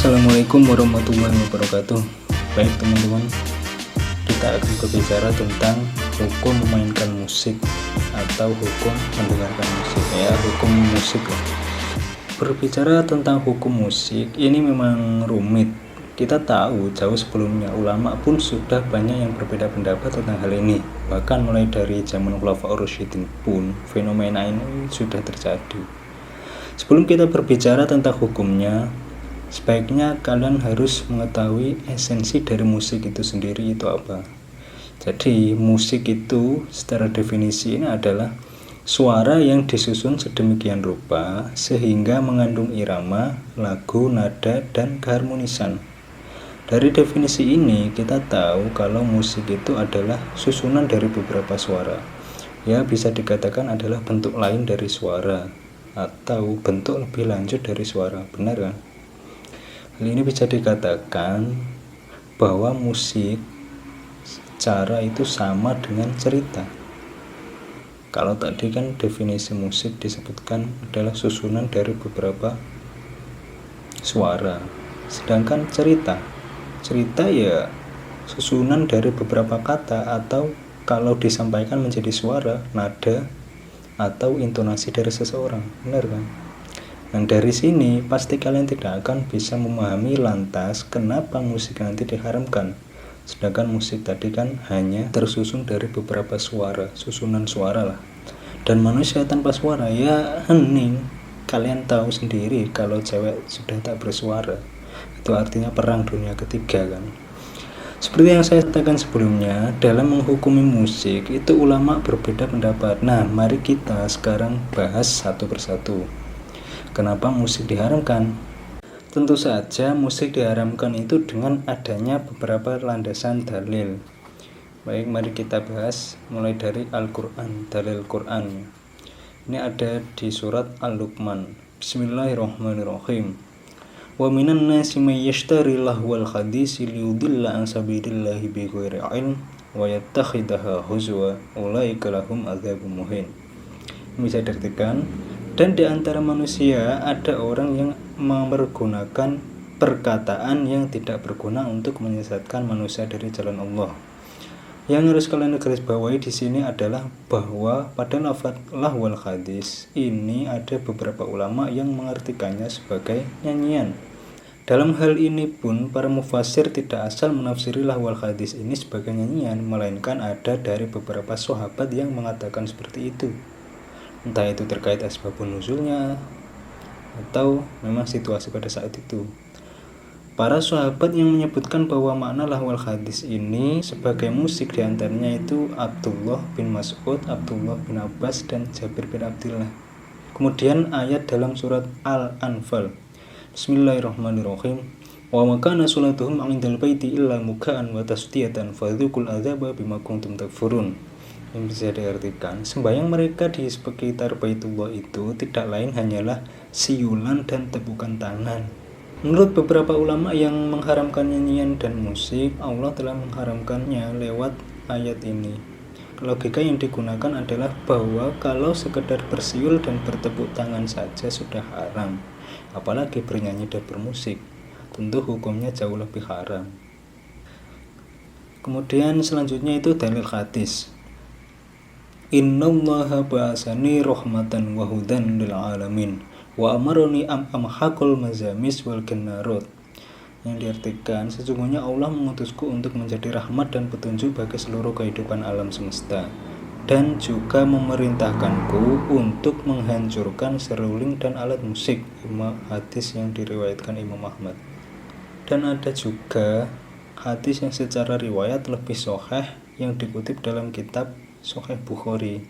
Assalamualaikum warahmatullahi wabarakatuh. Baik teman-teman, kita akan berbicara tentang hukum memainkan musik atau hukum mendengarkan musik, hukum musik. Berbicara tentang hukum musik ini memang rumit. Kita tahu jauh sebelumnya ulama pun sudah banyak yang berbeda pendapat tentang hal ini. Bahkan mulai dari zaman Khulafaur Rasyidin pun fenomena ini sudah terjadi. Sebelum kita berbicara tentang hukumnya, sebaiknya kalian harus mengetahui esensi dari musik itu sendiri itu apa. Jadi musik itu secara definisi ini adalah suara yang disusun sedemikian rupa sehingga mengandung irama, lagu, nada, dan keharmonisan. Dari definisi ini kita tahu kalau musik itu adalah susunan dari beberapa suara. Ya, bisa dikatakan adalah bentuk lain dari suara atau bentuk lebih lanjut dari suara, benar kan? Hal ini bisa dikatakan bahwa musik secara itu sama dengan cerita. Kalau tadi kan definisi musik disebutkan adalah susunan dari beberapa suara, sedangkan cerita ya susunan dari beberapa kata atau kalau disampaikan menjadi suara, nada, atau intonasi dari seseorang, benar kan? Dan dari sini pasti kalian tidak akan bisa memahami lantas kenapa musik nanti diharamkan. Sedangkan musik tadi kan hanya tersusun dari beberapa suara, susunan suara lah. Dan manusia tanpa suara ya hening. Kalian tahu sendiri kalau cewek sudah tak bersuara, itu artinya perang dunia ketiga kan. Seperti yang saya katakan sebelumnya, dalam menghukumi musik itu ulama berbeda pendapat. Nah, mari kita sekarang bahas satu persatu. Kenapa musik diharamkan? Tentu saja musik diharamkan itu dengan adanya beberapa landasan dalil. Baik, mari kita bahas mulai dari Al-Quran, dalil Quran. Ini ada di surat Al-Luqman. Bismillahirrahmanirrahim. Wa minan nasi may yashtari lahwal hadisi liyudilla an sabilillahi bighairi ilm wa yattakhidaha huzwa ulaika lahum adzabun muhin. Bisa diartikan, dan di antara manusia ada orang yang mempergunakan perkataan yang tidak berguna untuk menyesatkan manusia dari jalan Allah. Yang harus kalian garis bawahi di sini adalah bahwa pada lafaz lahwal hadis ini ada beberapa ulama yang mengartikannya sebagai nyanyian. Dalam hal ini pun para mufassir tidak asal menafsiri lahwal hadis ini sebagai nyanyian, melainkan ada dari beberapa sahabat yang mengatakan seperti itu. Entah itu terkait asbabun nuzulnya atau memang situasi pada saat itu. Para sahabat yang menyebutkan bahwa makna lahwal hadis ini sebagai musik diantaranya itu Abdullah bin Mas'ud, Abdullah bin Abbas, dan Jabir bin Abdullah. Kemudian ayat dalam surat Al-Anfal. Bismillahirrahmanirrahim. Wa makana salatuhum 'indal baiti illa muka'an wa tasdiyatan fadzuqul adzaba bima kuntum takfurun. Yang bisa diartikan, sembahyang mereka di sekitar Baitullah itu tidak lain hanyalah siulan dan tepukan tangan. Menurut beberapa ulama yang mengharamkan nyanyian dan musik, Allah telah mengharamkannya lewat ayat ini. Logika yang digunakan adalah bahwa kalau sekedar bersiul dan bertepuk tangan saja sudah haram, apalagi bernyanyi dan bermusik, tentu hukumnya jauh lebih haram. Kemudian selanjutnya itu dalil hadis. Innallaha ba'asani rahmatan wa hudan lil alamin wa amaroni amhaqul mazamis wal gennarot. Yang diartikan, sesungguhnya Allah mengutusku untuk menjadi rahmat dan petunjuk bagi seluruh kehidupan alam semesta, dan juga memerintahkanku untuk menghancurkan seruling dan alat musik. Hadis yang diriwayatkan Imam Ahmad. Dan ada juga hadis yang secara riwayat lebih sahih yang dikutip dalam kitab Sahih Bukhari.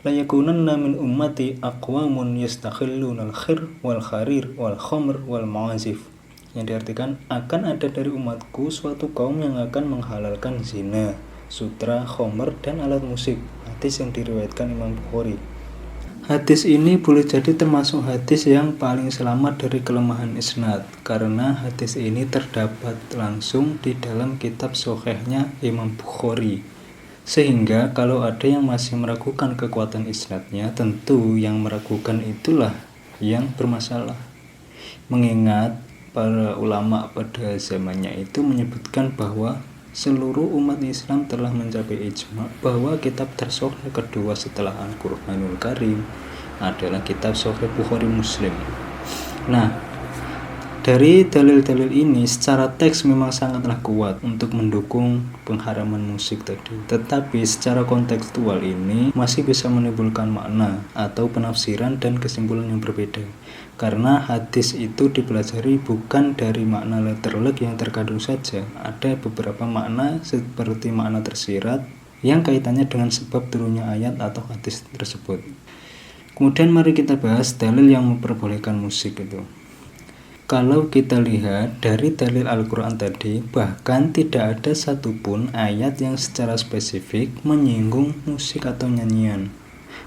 La yakunanna min ummati aqwamun yastakhilluna al-khir wal kharir wal khamr wal ma'azif. Yang diartikan, akan ada dari umatku suatu kaum yang akan menghalalkan zina, sutra, khamr, dan alat musik. Hadis yang diriwayatkan Imam Bukhari. Hadis ini boleh jadi termasuk hadis yang paling selamat dari kelemahan isnad, karena hadis ini terdapat langsung di dalam kitab Sahihnya Imam Bukhari. Sehingga kalau ada yang masih meragukan kekuatan isnadnya, tentu yang meragukan itulah yang bermasalah. Mengingat para ulama pada zamannya itu menyebutkan bahwa seluruh umat Islam telah mencapai ijma bahwa kitab tersahih kedua setelah Al-Qur'anul Karim adalah kitab Sahih Bukhari Muslim. Nah, dari dalil-dalil ini secara teks memang sangatlah kuat untuk mendukung pengharaman musik tadi. Tetapi secara kontekstual ini masih bisa menimbulkan makna atau penafsiran dan kesimpulan yang berbeda. Karena hadis itu dipelajari bukan dari makna letterlek yang terkandung saja. Ada beberapa makna seperti makna tersirat yang kaitannya dengan sebab turunnya ayat atau hadis tersebut. Kemudian mari kita bahas dalil yang memperbolehkan musik itu. Kalau kita lihat dari dalil Al-Quran tadi, bahkan tidak ada satupun ayat yang secara spesifik menyinggung musik atau nyanyian.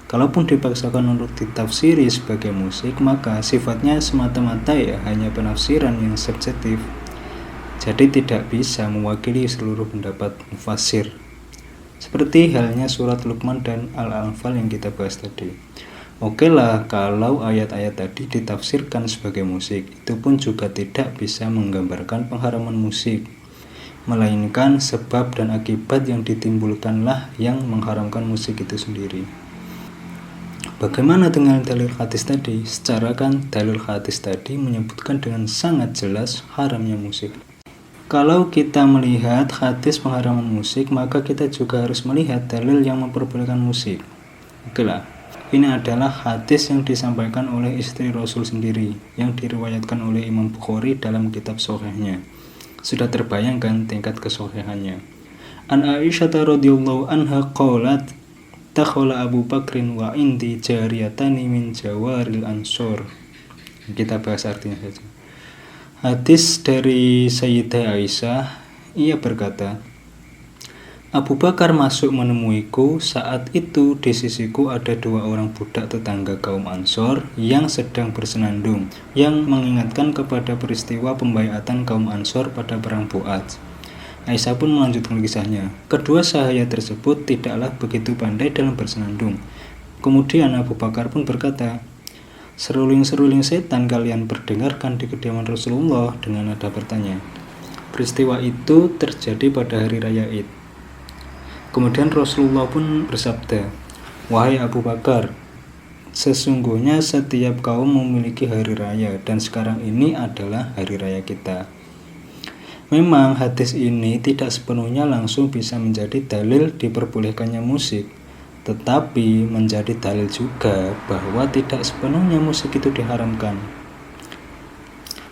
Kalaupun dipaksakan untuk ditafsiri sebagai musik, maka sifatnya semata-mata hanya penafsiran yang subjektif. Jadi tidak bisa mewakili seluruh pendapat mufassir. Seperti halnya surat Luqman dan Al-Anfal yang kita bahas tadi. Oke lah, kalau ayat-ayat tadi ditafsirkan sebagai musik, itu pun juga tidak bisa menggambarkan pengharaman musik, melainkan sebab dan akibat yang ditimbulkanlah yang mengharamkan musik itu sendiri. Bagaimana dengan dalil hadis tadi? Secara kan dalil hadis tadi menyebutkan dengan sangat jelas haramnya musik. Kalau kita melihat hadis pengharaman musik, maka kita juga harus melihat dalil yang memperbolehkan musik. Oke lah. Ini adalah hadis yang disampaikan oleh istri Rasul sendiri, yang diriwayatkan oleh Imam Bukhari dalam kitab Sahihnya. Sudah terbayangkan tingkat kesahihannya. An Aisyah radhiyallahu anha qalat, takhala Abu Bakrin wa indi jariyatani min jawaril ansor. Kita bahas artinya saja. Hadis dari Sayyidah Aisyah, ia berkata, Abu Bakar masuk menemuiku. Saat itu di sisiku ada 2 orang budak tetangga kaum Ansor yang sedang bersenandung, yang mengingatkan kepada peristiwa pembaiatan kaum Ansor pada perang Bu'ad. Aisyah pun melanjutkan kisahnya. Kedua sahabat tersebut tidaklah begitu pandai dalam bersenandung. Kemudian Abu Bakar pun berkata, seruling-seruling setan kalian perdengarkan di kediaman Rasulullah, dengan nada bertanya. Peristiwa itu terjadi pada hari raya Id. Kemudian Rasulullah pun bersabda, wahai Abu Bakar, sesungguhnya setiap kaum memiliki hari raya dan sekarang ini adalah hari raya kita. Memang hadis ini tidak sepenuhnya langsung bisa menjadi dalil diperbolehkannya musik, tetapi menjadi dalil juga bahwa tidak sepenuhnya musik itu diharamkan.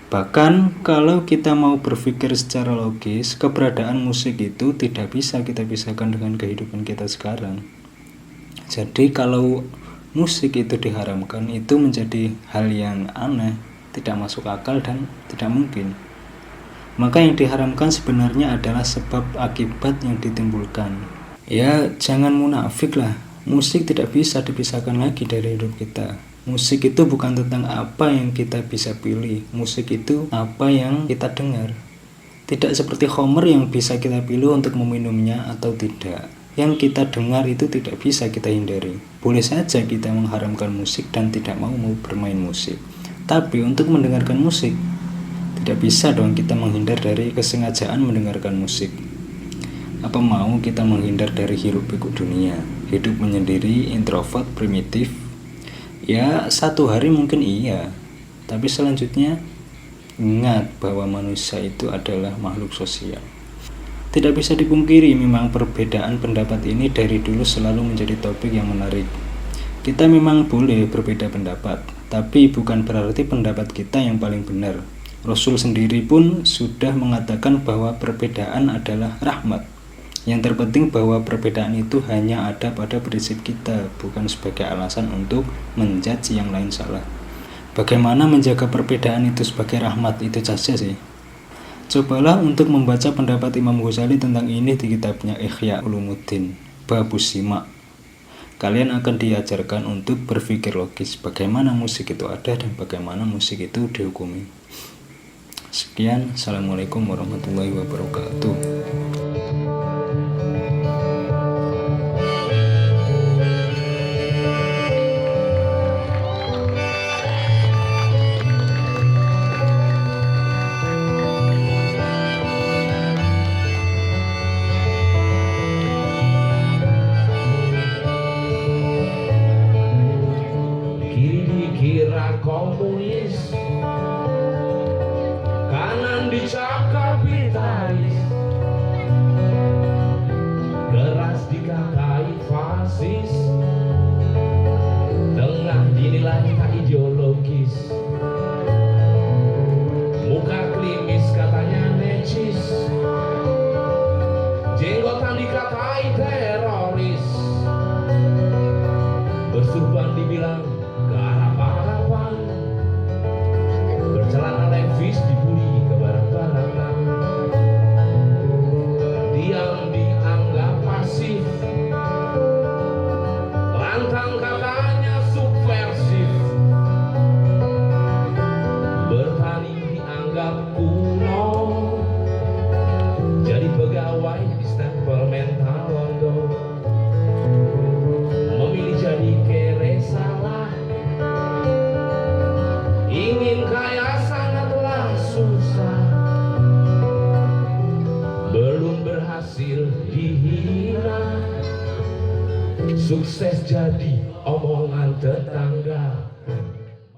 Bahkan kalau kita mau berpikir secara logis, keberadaan musik itu tidak bisa kita pisahkan dengan kehidupan kita sekarang. Jadi kalau musik itu diharamkan, itu menjadi hal yang aneh, tidak masuk akal dan tidak mungkin. Maka yang diharamkan sebenarnya adalah sebab akibat yang ditimbulkan. Ya jangan munafik lah, musik tidak bisa dipisahkan lagi dari hidup kita. Musik itu bukan tentang apa yang kita bisa pilih. Musik itu apa yang kita dengar. Tidak seperti khamr yang bisa kita pilih untuk meminumnya atau tidak. Yang kita dengar itu tidak bisa kita hindari. Boleh saja kita mengharamkan musik dan tidak mau bermain musik. Tapi untuk mendengarkan musik, tidak bisa dong kita menghindar dari kesengajaan mendengarkan musik. Apa mau kita menghindar dari hiruk pikuk dunia? Hidup menyendiri, introvert, primitif. Ya, 1 hari mungkin iya, tapi selanjutnya ingat bahwa manusia itu adalah makhluk sosial. Tidak bisa dipungkiri memang perbedaan pendapat ini dari dulu selalu menjadi topik yang menarik. Kita memang boleh berbeda pendapat, tapi bukan berarti pendapat kita yang paling benar. Rasul sendiri pun sudah mengatakan bahwa perbedaan adalah rahmat. Yang terpenting bahwa perbedaan itu hanya ada pada prinsip kita, bukan sebagai alasan untuk menjudge yang lain salah. Bagaimana menjaga perbedaan itu sebagai rahmat, itu saja sih. Cobalah untuk membaca pendapat Imam Ghazali tentang ini di kitabnya Ihya Ulumuddin, Babus Sima. Kalian akan diajarkan untuk berpikir logis bagaimana musik itu ada dan bagaimana musik itu dihukumi. Sekian, Assalamualaikum warahmatullahi wabarakatuh. rasis, tengah dinilai tak ideologis, muka klimis katanya necis, jenggotan dikatai teroris, bersurban dibilang garap-garapan, bercelana levis dibully ke barat-baratan, diam dianggap pasif, lantang katanya subversif, bertani dianggap kuno, jadi pegawai di stempel mental londo, memilih jadi kere salah, ingin kaya sangatlah susah, belum berhasil dihina, sukses jadi omongan tetangga.